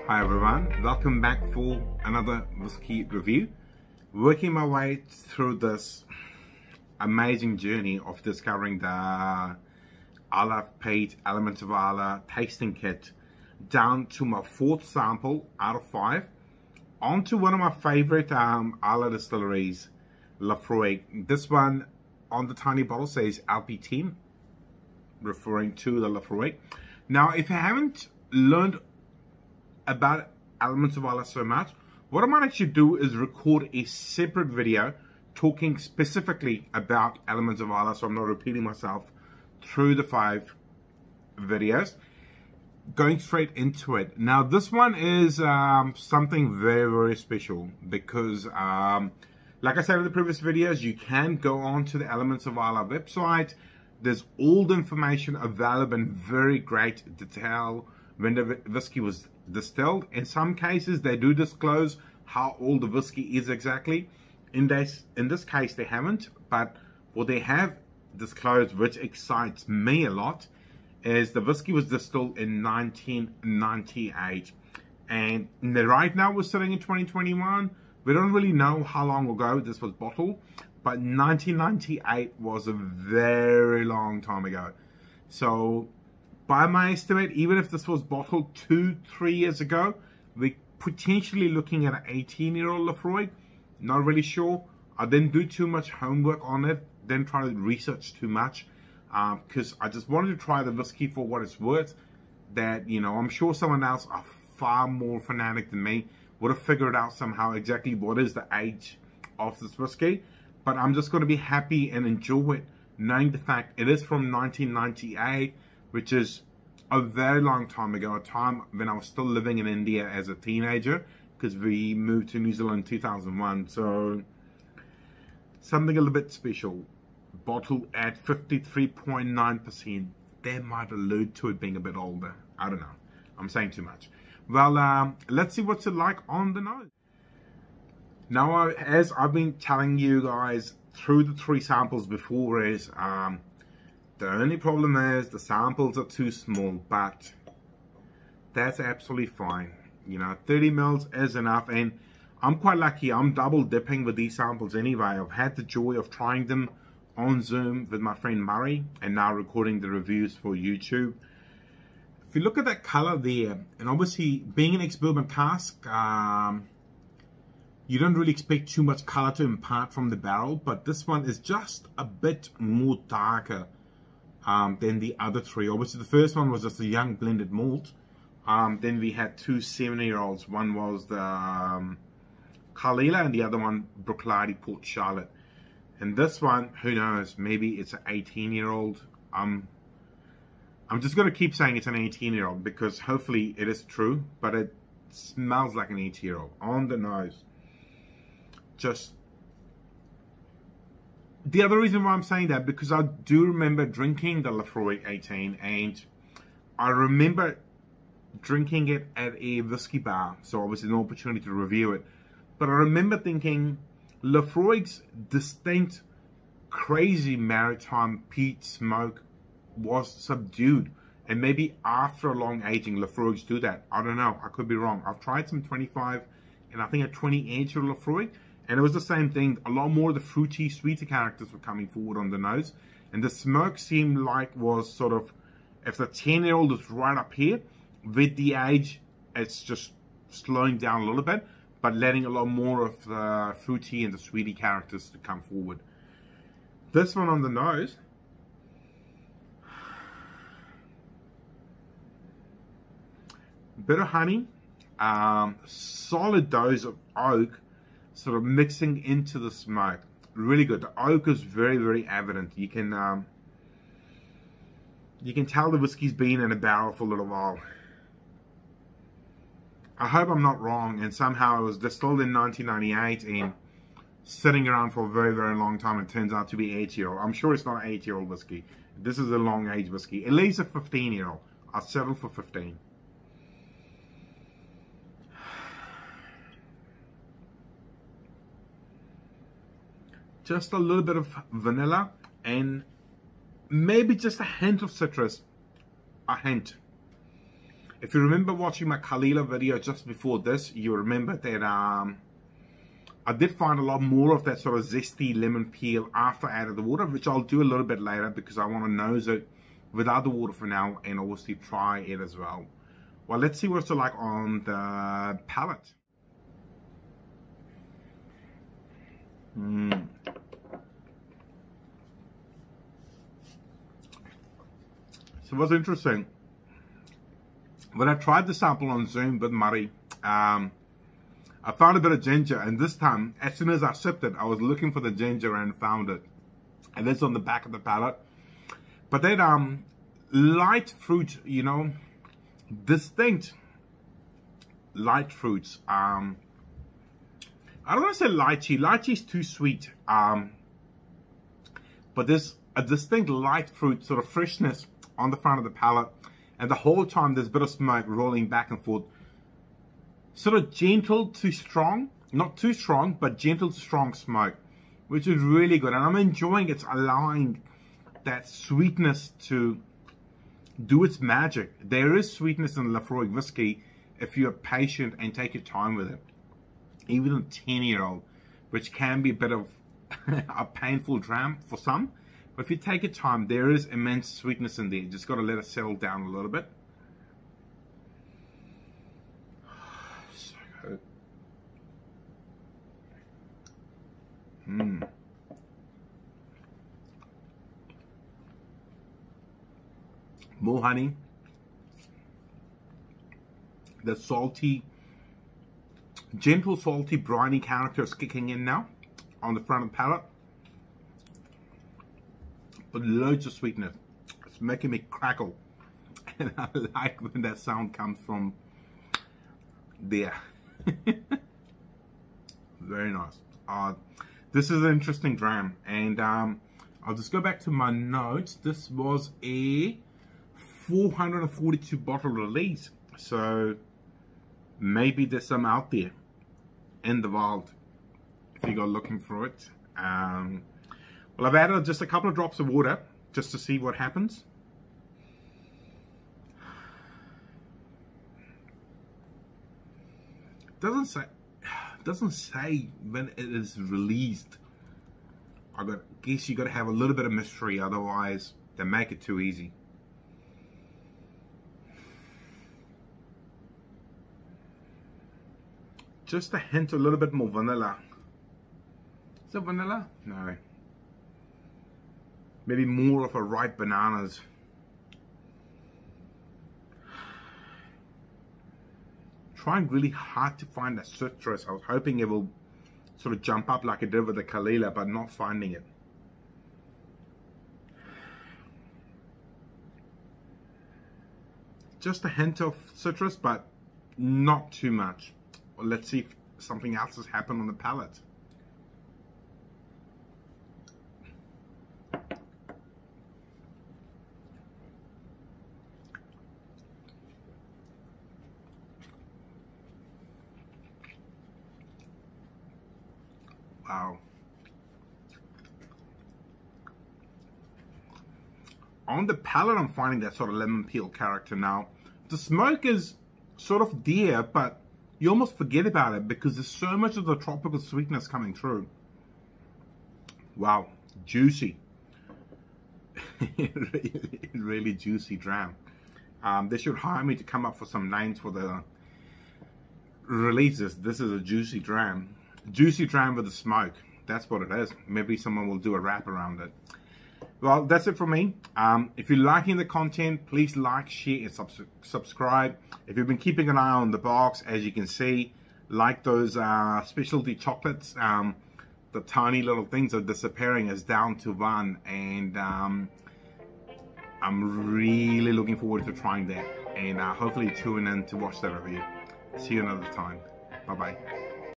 Hi everyone, welcome back for another whiskey review. Working my way through this amazing journey of discovering the LP10 Elements of Islay tasting kit down to my fourth sample out of 5, onto one of my favorite Islay distilleries, Laphroaig. This one on the tiny bottle says LP10, referring to the Laphroaig. Now, if you haven't learned about Elements of Islay so much, what I might actually do is record a separate video talking specifically about Elements of Islay, so I'm not repeating myself through the 5 videos. Going straight into it. Now, this one is something very, very special because, like I said in the previous videos, you can go on to the Elements of Islay website. There's all the information available in very great detail when the whiskey was distilled. In some cases, they do disclose how old the whiskey is exactly. In this case, they haven't, but what they have disclosed, which excites me a lot, is the whiskey was distilled in 1998. And right now we're sitting in 2021. We don't really know how long ago this was bottled, but 1998 was a very long time ago. So by my estimate, even if this was bottled 2-3 years ago, we're potentially looking at an 18-year-old Laphroaig. Not really sure. I didn't do too much homework on it, didn't try to research too much, because I just wanted to try the whiskey for what it's worth. That, you know, I'm sure someone else, a far more fanatic than me, would have figured out somehow exactly what is the age of this whiskey. But I'm just going to be happy and enjoy it, knowing the fact it is from 1998, which is a very long time ago, a time when I was still living in India as a teenager, because we moved to New Zealand in 2001. So something a little bit special. Bottled at 53.9%. That might allude to it being a bit older. I don't know. I'm saying too much. Well, let's see what's it like on the nose. Now, as I've been telling you guys through the 3 samples before, is the only problem is the samples are too small, but that's absolutely fine. You know, 30 mils is enough, and I'm quite lucky. I'm double dipping with these samples anyway. I've had the joy of trying them on Zoom with my friend Murray, and now recording the reviews for YouTube. If you look at that color there, and obviously being an ex-bourbon cask, you don't really expect too much color to impart from the barrel, but this one is just a bit more darker than the other 3. Obviously, the first one was just a young blended malt. Then we had 2 7-year-olds. One was the Kalila, and the other one Bruichladdich Port Charlotte. And this one, who knows? Maybe it's an 18-year-old. I'm just going to keep saying it's an 18-year-old because hopefully it is true, but it smells like an 18-year-old on the nose. Just the other reason why I'm saying that, because I do remember drinking the Laphroaig 18, and I remember drinking it at a whiskey bar, so obviously no opportunity to review it. But I remember thinking Laphroaig's distinct, crazy maritime peat smoke was subdued, and maybe after a long aging, Laphroaigs do that. I don't know. I could be wrong. I've tried some 25 and I think a 20-year-old Laphroaig, and it was the same thing. A lot more of the fruity, sweeter characters were coming forward on the nose. And the smoke seemed like was sort of, if the 10-year-old is right up here, with the age, it's just slowing down a little bit, but letting a lot more of the fruity and the sweetie characters to come forward. This one on the nose, bit of honey, solid dose of oak, sort of mixing into the smoke. Really good. The oak is very, very evident. You can tell the whiskey's been in a barrel for a little while. I hope I'm not wrong, and somehow it was distilled in 1998 and sitting around for a very, very long time, and turns out to be 8-year-old. I'm sure it's not an 8-year-old whiskey. This is a long age whiskey. At least a 15-year-old. I'll settle for 15. Just a little bit of vanilla and maybe just a hint of citrus. A hint. If you remember watching my Kalila video just before this, you remember that I did find a lot more of that sort of zesty lemon peel after I added the water, which I'll do a little bit later because I want to nose it without the water for now and obviously try it as well. Well, let's see what it's like on the palate. So what's interesting, when I tried the sample on Zoom with Murray, I found a bit of ginger, and this time, as soon as I sipped it, I was looking for the ginger and found it. And it's on the back of the palate. But that light fruit, you know, distinct light fruits. I don't want to say lychee. Lychee is too sweet. But there's a distinct light fruit sort of freshness on the front of the palate, and the whole time there's a bit of smoke rolling back and forth. Sort of gentle to strong, not too strong, but gentle to strong smoke, which is really good. And I'm enjoying it's allowing that sweetness to do its magic. There is sweetness in Laphroaig whiskey if you're patient and take your time with it. Even a 10-year-old, which can be a bit of a painful dram for some. But if you take your time, there is immense sweetness in there. You just got to let it settle down a little bit. So good. More honey. The salty, gentle salty briny character is kicking in now on the front of the palate. But loads of sweetness. It's making me crackle. And I like when that sound comes from there. Very nice. This is an interesting dram. And I'll just go back to my notes. This was a 442 bottle release. So maybe there's some out there in the wild if you go looking for it. Well, I've added just a couple of drops of water just to see what happens. Doesn't say when it is released. I guess you got to have a little bit of mystery, otherwise they make it too easy. Just a hint, a little bit more vanilla. Is it vanilla? No. Maybe more of a ripe bananas. Trying really hard to find that citrus. I was hoping it will sort of jump up like it did with the Kalila, but not finding it. Just a hint of citrus, but not too much. Well, let's see if something else has happened on the palate. Wow. On the palate, I'm finding that sort of lemon peel character now. The smoke is sort of there, but you almost forget about it because there's so much of the tropical sweetness coming through. Wow, juicy. really juicy dram. They should hire me to come up with some names for the releases. This is a juicy dram. Juicy dram with the smoke. That's what it is. Maybe someone will do a wrap around it. Well, that's it from me. If you're liking the content, please like, share, and subscribe. If you've been keeping an eye on the box, as you can see, like those specialty chocolates, the tiny little things are disappearing. It's down to one, and I'm really looking forward to trying that. And hopefully tune in to watch the review. See you another time. Bye-bye.